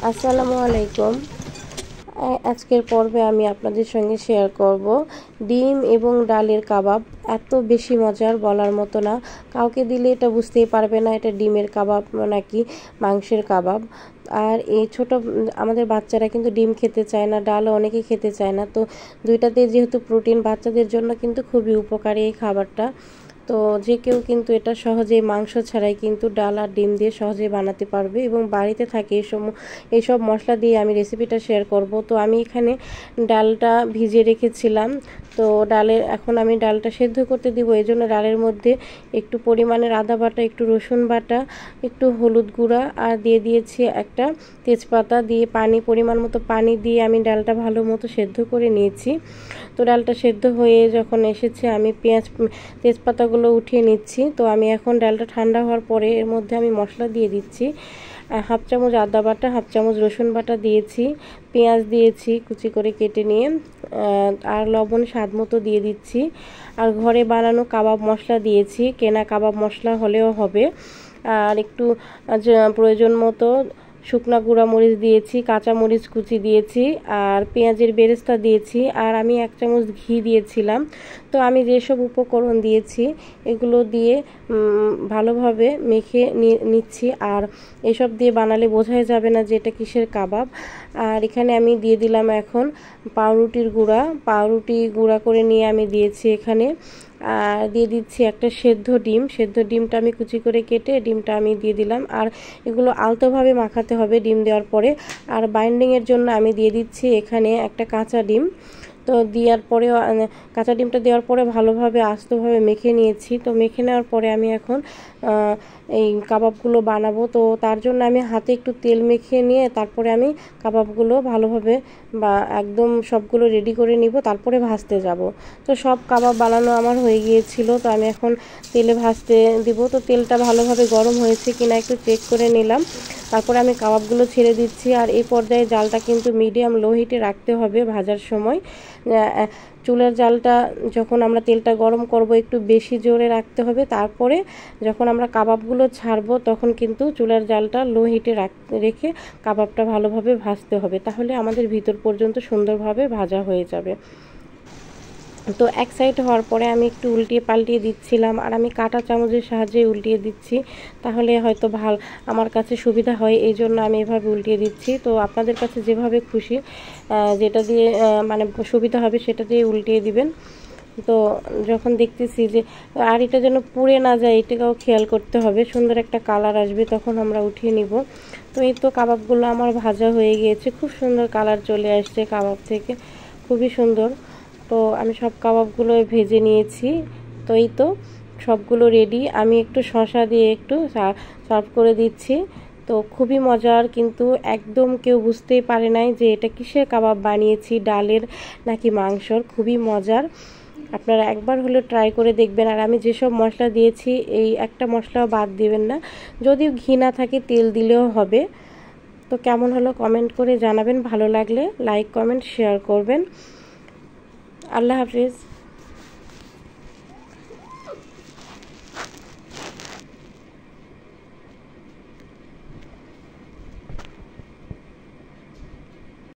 আসসালামু আলাইকুম। আজকের পর্বে আমি আপনাদের সঙ্গে শেয়ার করব ডিম এবং ডালের কাবাব। এত বেশি মজার, বলার মতো না। কাউকে দিলে এটা বুঝতেই পারবে না এটা ডিমের কাবাব নাকি মাংসের কাবাব। আর এই আমাদের বাচ্চারা কিন্তু ডিম খেতে চায় না, ডালও অনেকেই খেতে চায় না। তো দুইটাতে যেহেতু প্রোটিন, বাচ্চাদের জন্য কিন্তু খুবই উপকারী এই খাবারটা। তো যে কেউ কিন্তু এটা সহজেই মাংস ছাড়াই কিন্তু ডাল আর ডিম দিয়ে সহজেই বানাতে পারবে এবং বাড়িতে থাকে এইসব মশলা দিয়ে আমি রেসিপিটা শেয়ার করব। তো আমি এখানে ডালটা ভিজিয়ে রেখেছিলাম। তো এখন আমি ডালটা সেদ্ধ করতে দিব। এই জন্য ডালের মধ্যে একটু পরিমাণের আদা বাটা, একটু রসুন বাটা, একটু হলুদ গুঁড়া আর দিয়ে দিয়েছি একটা তেজপাতা দিয়ে পরিমাণ মতো পানি দিয়ে আমি ডালটা ভালো মতো সেদ্ধ করে নিয়েছি। তো ডালটা সেদ্ধ হয়ে যখন এসেছে আমি তেজপাতাগুলো উঠিয়ে নিচ্ছি। তো আমি এখন ডালটা ঠান্ডা হওয়ার পরে এর মধ্যে আমি মশলা দিয়ে দিচ্ছি। হাফ চামচ আদা বাটা, হাফ চামচ রসুন বাটা দিয়েছি, পেঁয়াজ দিয়েছি কুচি করে কেটে নিয়ে, আর লবণ স্বাদ মতো দিয়ে দিচ্ছি। আর ঘরে বানানো কাবাব মশলা দিয়েছি, কেনা কাবাব মশলা হলেও হবে। আর একটু প্রয়োজন মতো শুকনা গুঁড়া মরিচ দিয়েছি, কাঁচা মরিচ কুচি দিয়েছি, আর পেঁয়াজের বেরেস্তা দিয়েছি, আর আমি 1 চামচ ঘি দিয়েছিলাম। তো আমি যেসব উপকরণ দিয়েছি এগুলো দিয়ে ভালোভাবে মেখে নিচ্ছি। আর এসব দিয়ে বানালে বোঝাই যাবে না যে এটা কিসের কাবাব। আর এখানে আমি দিয়ে দিলাম এখন পাউরুটি গুঁড়া করে নিয়ে আমি দিয়েছি এখানে। আর দিয়ে দিচ্ছি একটা সেদ্ধ ডিমটা আমি কুচি করে কেটে ডিমটা আমি দিয়ে দিলাম। আর এগুলো আলতোভাবে মাখাতে হবে ডিম দেওয়ার পরে। আর বাইন্ডিংয়ের জন্য আমি দিয়ে দিচ্ছি এখানে একটা কাঁচা ডিম। তো কাঁচা ডিমটা দেওয়ার পরে ভালোভাবে আস্তভাবে মেখে নিয়েছি। তো মেখে নেওয়ার পরে আমি এখন এই কাবাবগুলো বানাবো। তো তার জন্য আমি হাতে একটু তেল মেখে নিয়ে তারপরে আমি কাবাবগুলো ভালোভাবে একদম সবগুলো রেডি করে নিব, তারপরে ভাজতে যাব। তো সব কাবাব বানানো আমার হয়ে গিয়েছিল। তো আমি এখন তেলে ভাজতে দিব। তো তেলটা ভালোভাবে গরম হয়েছে কিনা একটু চেক করে নিলাম। তারপরে আমি কাবাবগুলো ছেড়ে দিচ্ছি। আর এই পর্যায়ে জালটা কিন্তু মিডিয়াম লো হিটে রাখতে হবে ভাজার সময়। চুলার জালটা যখন আমরা তেলটা গরম করব একটু বেশি জোরে রাখতে হবে। তারপরে যখন আমরা কাবাবগুলো ছাড়বো তখন কিন্তু চুলার জালটা লো হিটে রেখে কাবাবটা ভালোভাবে ভাজতে হবে, তাহলে আমাদের ভিতর পর্যন্ত সুন্দরভাবে ভাজা হয়ে যাবে। তো এক সাইড হওয়ার পরে আমি একটু উল্টিয়ে পাল্টিয়ে দিচ্ছিলাম, আর আমি কাঁটা চামচের সাহায্যে উল্টিয়ে দিচ্ছি, তাহলে হয়তো আমার কাছে সুবিধা হয়, এই জন্য আমি এভাবে উল্টিয়ে দিচ্ছি। তো আপনাদের কাছে যেভাবে খুশি, যেটা দিয়ে মানে সুবিধা হবে সেটা দিয়ে উল্টিয়ে দিবেন। তো যখন দেখতেছি যে আর এটা যেন পুড়ে না যায়, এটাকেও খেয়াল করতে হবে, সুন্দর একটা কালার আসবে তখন আমরা উঠিয়ে নিব। তো এই তো কাবাবগুলো আমার ভাজা হয়ে গিয়েছে, খুব সুন্দর কালার চলে আসছে কাবাব থেকে, খুবই সুন্দর। তো আমি সব কাবাবগুলো ভেজে নিয়েছি। তো এই তো সবগুলো রেডি। আমি একটু শসা দিয়ে একটু সার্ভ করে দিচ্ছি। তো খুবই মজার, কিন্তু একদম কেউ বুঝতেই পারে নাই যে এটা কিসের কাবাব বানিয়েছি, ডালের নাকি মাংসর। খুবই মজার, আপনারা একবার হলে ট্রাই করে দেখবেন। আর আমি যেসব মশলা দিয়েছি এই একটা মশলাও বাদ দিবেন না, যদিও ঘি না থাকে তেল দিলেও হবে। তো কেমন হলো কমেন্ট করে জানাবেন, ভালো লাগলে লাইক কমেন্ট শেয়ার করবেন। আল্লাহ হাফিজ।